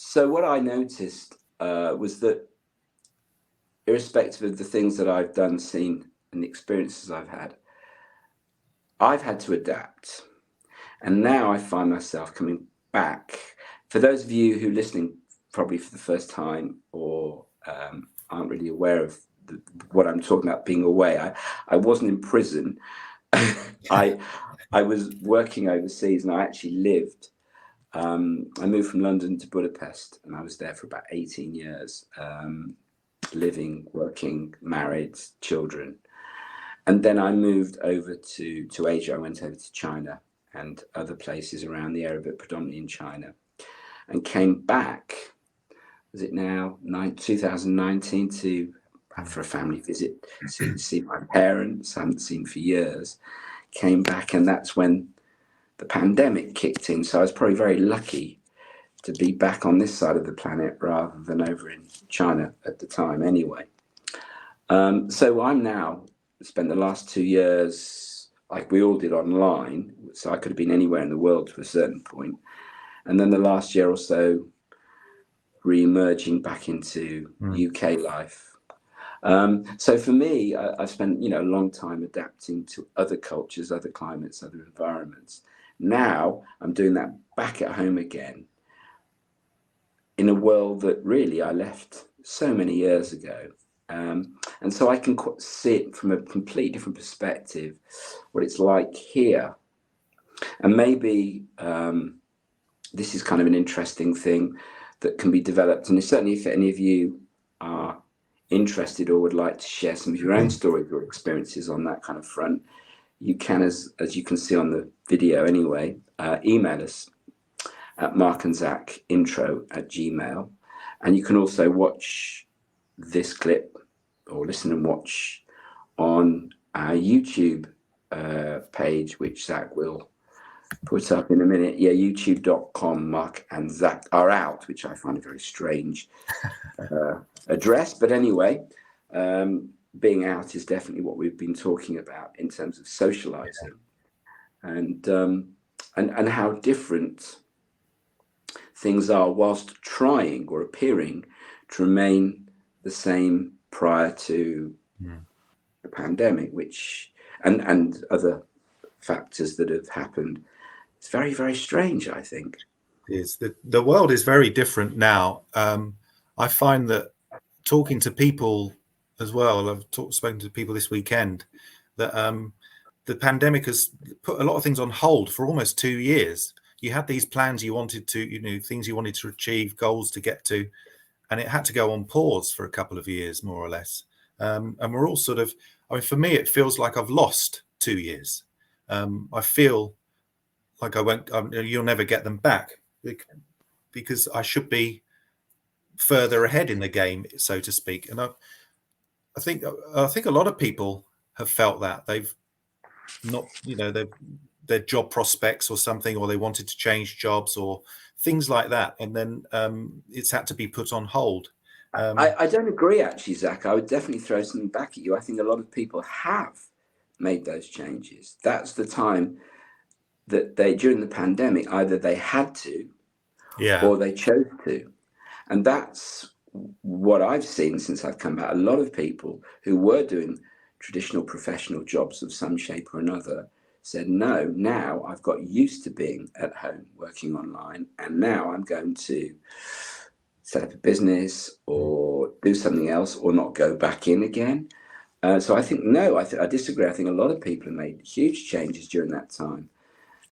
So what I noticed was that irrespective of the things that I've done, seen, and the experiences I've had to adapt. And now I find myself coming back. For those of you who are listening probably for the first time or aren't really aware of what I'm talking about being away, I wasn't in prison. I was working overseas, and I actually lived. I moved from London to Budapest, and I was there for about 18 years, living, working, married, children. And then I moved over to Asia. I went over to China and other places around the area, but predominantly in China, and came back, was it now 2019, for a family visit, see my parents I hadn't seen for years. Came back, and that's when the pandemic kicked in. So I was probably very lucky to be back on this side of the planet rather than over in China at the time anyway. So I'm now spent the last 2 years, like we all did, online. So I could have been anywhere in the world to a certain point. And then the last year or so, re-emerging back into UK life. So for me, I've spent, a long time adapting to other cultures, other climates, other environments. Now I'm doing that back at home again in a world that really I left so many years ago. And so I can see it from a completely different perspective, what it's like here. And maybe this is kind of an interesting thing that can be developed. And certainly if any of you are interested or would like to share some of your own stories or experiences on that kind of front, you can, as you can see on the video anyway, email us at markandzacintro@gmail.com. And you can also watch this clip or listen and watch on our YouTube page, which Zach will put up in a minute. Yeah, youtube.com, Mark and Zach are out, which I find a very strange address. But anyway, being out is definitely what we've been talking about in terms of socializing and how different things are whilst trying or appearing to remain the same prior to the pandemic, which and other factors that have happened. It's very, very strange, I think. The world is very different now. I find that talking to people as well, I've spoken to people this weekend, that the pandemic has put a lot of things on hold for almost 2 years. You had these plans you wanted to, things you wanted to achieve, goals to get to, and it had to go on pause for a couple of years, more or less. And we're all sort of, for me, it feels like I've lost 2 years. I feel like you'll never get them back because I should be further ahead in the game, so to speak. And I think a lot of people have felt that they've not, their job prospects or something, or they wanted to change jobs or things like that, and then it's had to be put on hold. I don't agree, actually, Zach. I would definitely throw something back at you. I think a lot of people have made those changes. That's the time that during the pandemic, either they had to or they chose to. And that's what I've seen since I've come back. A lot of people who were doing traditional professional jobs of some shape or another said, no, now I've got used to being at home working online, and now I'm going to set up a business or do something else or not go back in again. So I think, no, I disagree. I think a lot of people have made huge changes during that time.